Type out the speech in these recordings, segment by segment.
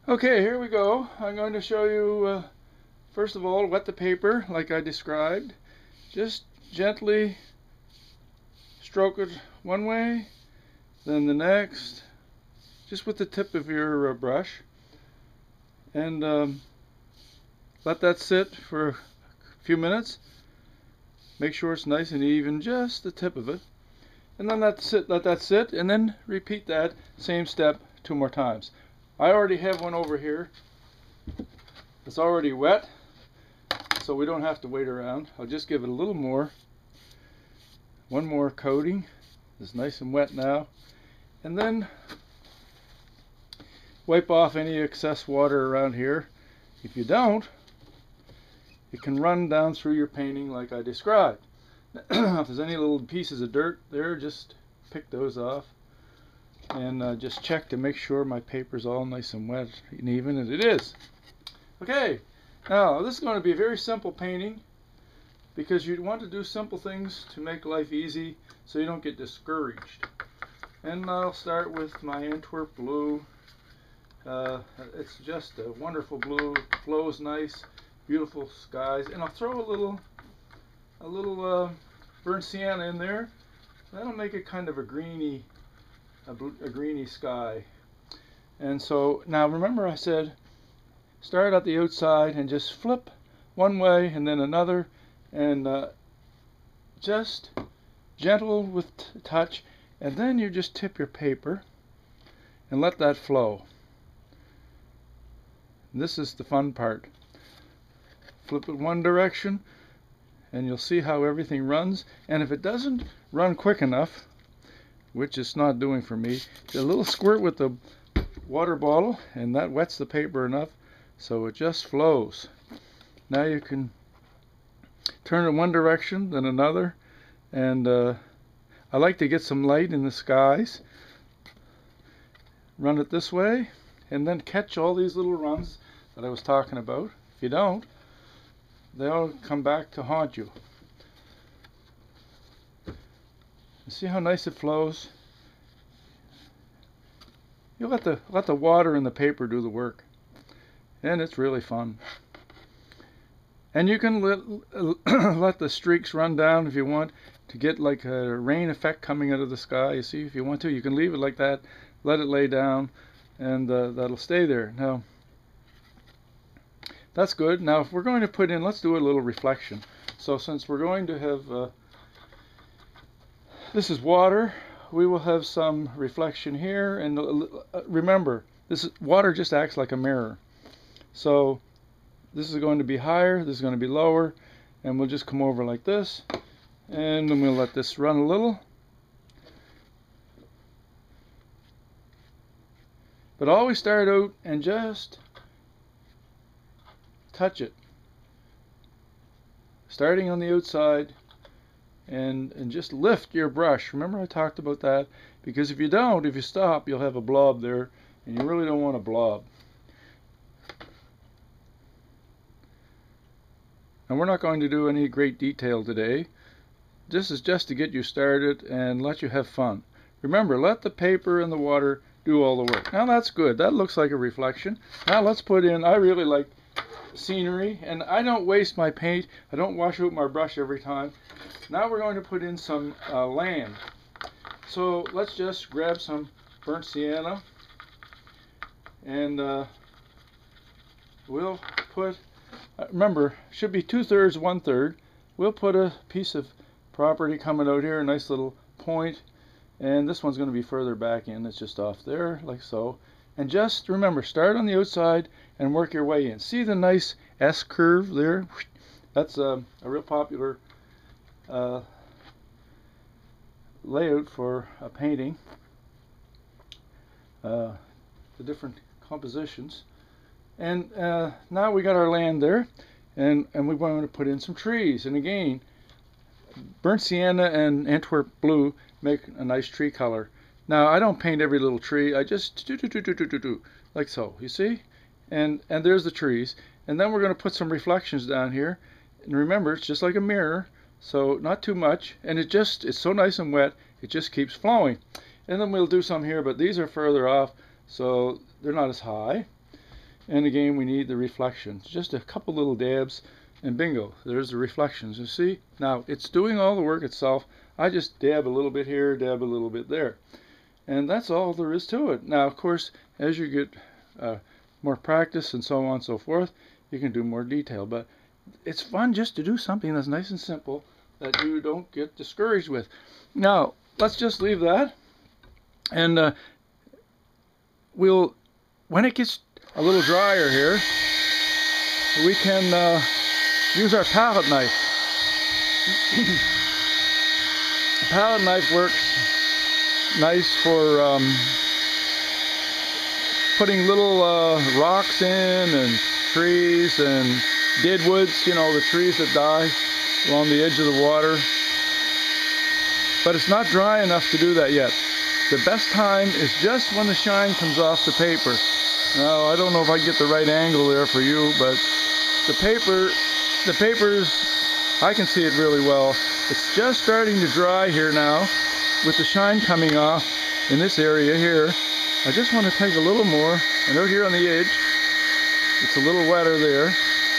Okay, here we go. I'm going to show you, first of all, wet the paper like I described. Just gently stroke it one way, then the next, just with the tip of your brush. And let that sit for a few minutes. Make sure it's nice and even, just the tip of it. And then let that sit, and then repeat that same step 2 more times. I already have one over here. It's already wet, so we don't have to wait around. I'll just give it a little more. One more coating. It's nice and wet now. And then wipe off any excess water around here. If you don't, it can run down through your painting like I described. If there's any little pieces of dirt there, just pick those off. And just check to make sure my paper's all nice and wet and even, and it is. Okay, now this is going to be a very simple painting because you want to do simple things to make life easy so you don't get discouraged. And I'll start with my Antwerp blue. It's just a wonderful blue, flows nice, beautiful skies, and I'll throw a little burnt sienna in there. That'll make it kind of a greeny sky. And so now remember I said start at the outside and just flip one way and then another, and just gentle with touch, and then you just tip your paper and let that flow. And this is the fun part. Flip it one direction and you'll see how everything runs, and if it doesn't run quick enough, which it's not doing for me, a little squirt with the water bottle and that wets the paper enough so it just flows. Now you can turn it one direction then another, and I like to get some light in the skies. Run it this way and then catch all these little runs that I was talking about. If you don't, they'll come back to haunt you. See how nice it flows? You let the water and the paper do the work, and it's really fun. And you can let the streaks run down if you want to get like a rain effect coming out of the sky. You see, if you want to, you can leave it like that, let it lay down, and that'll stay there. Now, that's good. Now, if we're going to put in, let's do a little reflection. So since we're going to have this is water, we will have some reflection here, and remember, water just acts like a mirror. So this is going to be higher, this is going to be lower, and we'll just come over like this, and then we'll let this run a little. But always start out and just touch it, starting on the outside. And just lift your brush. Remember I talked about that, because if you don't, if you stop, you'll have a blob there, and you really don't want a blob. And we're not going to do any great detail today. This is just to get you started and let you have fun. Remember, let the paper and the water do all the work. Now that's good. That looks like a reflection. Now let's put in, I really like scenery, and I don't waste my paint. I don't wash out my brush every time. Now we're going to put in some land. So let's just grab some burnt sienna, and we'll put, remember, should be 2/3, 1/3. We'll put a piece of property coming out here, a nice little point, and this one's going to be further back in. It's just off there, like so. And just remember, start on the outside and work your way in. See the nice S curve there? That's a real popular layout for a painting. The different compositions. And now we got our land there, and we want to put in some trees. And again, burnt sienna and Antwerp blue make a nice tree color. Now I don't paint every little tree. I just do like so. You see? And there's the trees. And then we're going to put some reflections down here. And remember, it's just like a mirror, so not too much. And it's so nice and wet, it just keeps flowing. And then we'll do some here, but these are further off, so they're not as high. And again, we need the reflections. Just a couple little dabs, and bingo, there's the reflections. You see? Now, it's doing all the work itself. I just dab a little bit here, dab a little bit there. And that's all there is to it. Now, of course, as you get more practice and so on and so forth, you can do more detail. But it's fun just to do something that's nice and simple that you don't get discouraged with. Now, let's just leave that. And when it gets a little drier here, we can use our palette knife. The palette knife works nice for putting little rocks in, and trees and deadwoods, you know, the trees that die along the edge of the water. But it's not dry enough to do that yet. The best time is just when the shine comes off the paper. Now, I don't know if I can get the right angle there for you, but the paper's, I can see it really well. It's just starting to dry here now with the shine coming off in this area here. I just want to take a little more, and out here on the edge, it's a little wetter there.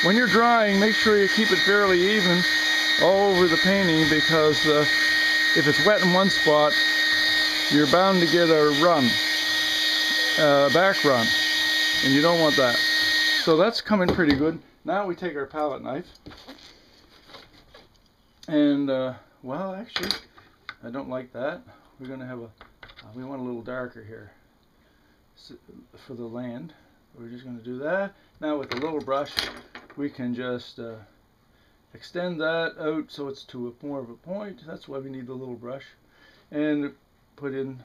When you're drying, make sure you keep it fairly even all over the painting, because if it's wet in one spot, you're bound to get a run, back run, and you don't want that. So that's coming pretty good. Now we take our palette knife, and well, actually, I don't like that. We're going to have we want a little darker here for the land. We're just going to do that. Now with the little brush, we can just extend that out so it's to more of a point. That's why we need the little brush. And put in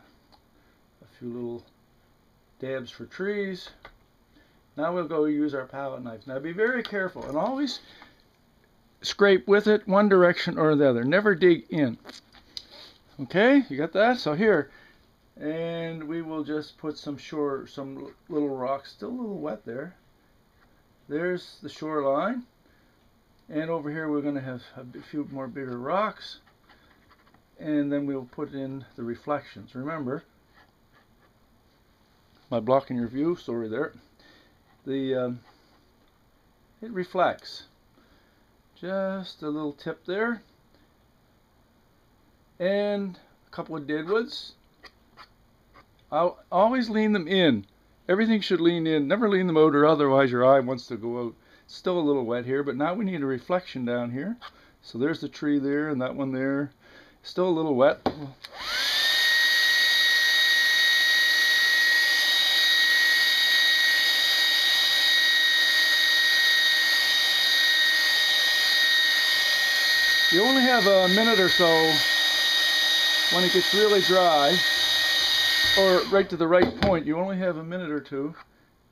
a few little dabs for trees. Now we'll go use our palette knife. Now be very careful, and always scrape with it one direction or the other. Never dig in. Okay, you got that? So here, and we will just put some little rocks, still a little wet there. There's the shoreline, and over here we're going to have a few more bigger rocks, and then we'll put in the reflections. Remember, my blocking your view, sorry there. It reflects. Just a little tip there, and a couple of deadwoods. I'll always lean them in. Everything should lean in. Never lean them out, or otherwise your eye wants to go out. It's still a little wet here, but now we need a reflection down here. So there's the tree there, and that one there. Still a little wet. You only have a minute or so when it gets really dry, or right to the right point. You only have a minute or two.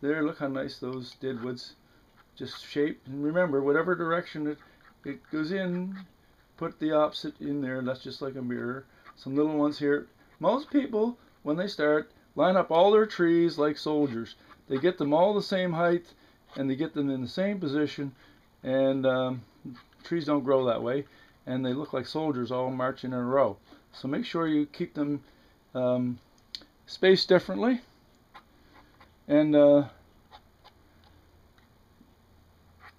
There, look how nice those deadwoods just shaped. And remember, whatever direction it goes in, put the opposite in there. That's just like a mirror. Some little ones here. Most people, when they start, line up all their trees like soldiers. They get them all the same height, and they get them in the same position, and trees don't grow that way, and they look like soldiers all marching in a row. So make sure you keep them spaced differently, and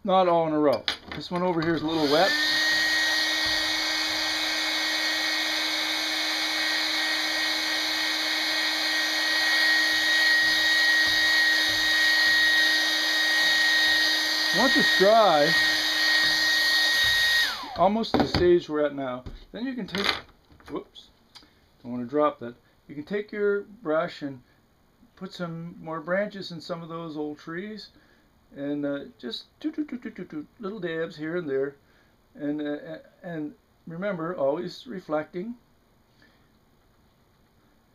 not all in a row. This one over here is a little wet. Once it's dry, almost to the stage we're at now, then you can take, whoops, don't want to drop that. You can take your brush and put some more branches in some of those old trees, and just little dabs here and there, and remember, always reflecting,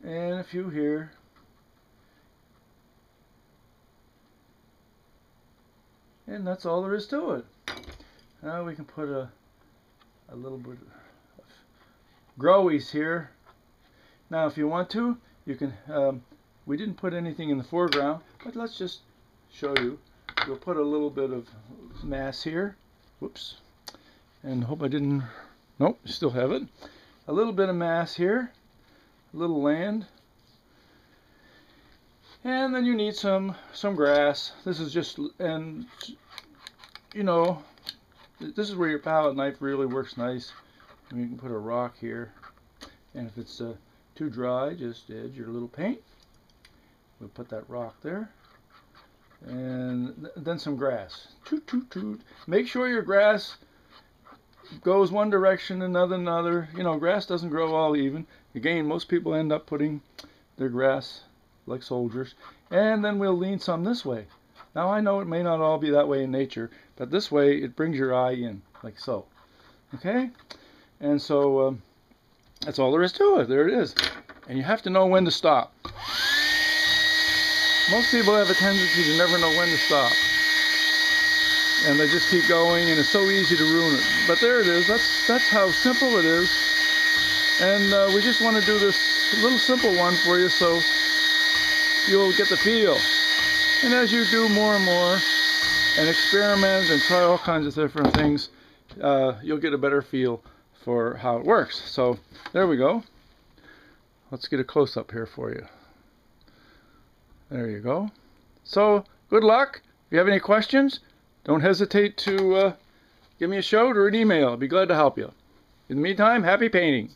and a few here. And that's all there is to it. Now we can put a little bit of growies here. Now if you want to, you can, we didn't put anything in the foreground, but let's just show you. We'll put a little bit of mass here. Whoops. And hope I didn't, nope, still have it. A little bit of mass here, a little land. And then you need some grass. This is just, and you know, this is where your palette knife really works nice. And you can put a rock here, and if it's too dry, just add your little paint. We'll put that rock there, and then some grass. Toot toot toot. Make sure your grass goes one direction, another. You know, grass doesn't grow all even. Again, most people end up putting their grass like soldiers. And then we'll lean some this way. Now I know it may not all be that way in nature, but this way it brings your eye in, like so. Okay? And so that's all there is to it. There it is. And you have to know when to stop. Most people have a tendency to never know when to stop. And they just keep going, and it's so easy to ruin it. But there it is. That's how simple it is. And we just want to do this little simple one for you so you'll get the feel. And as you do more and more and experiment and try all kinds of different things, you'll get a better feel for how it works. So there we go. Let's get a close-up here for you. There you go. So good luck. If you have any questions, don't hesitate to give me a shout or an email. I'll be glad to help you. In the meantime, happy painting.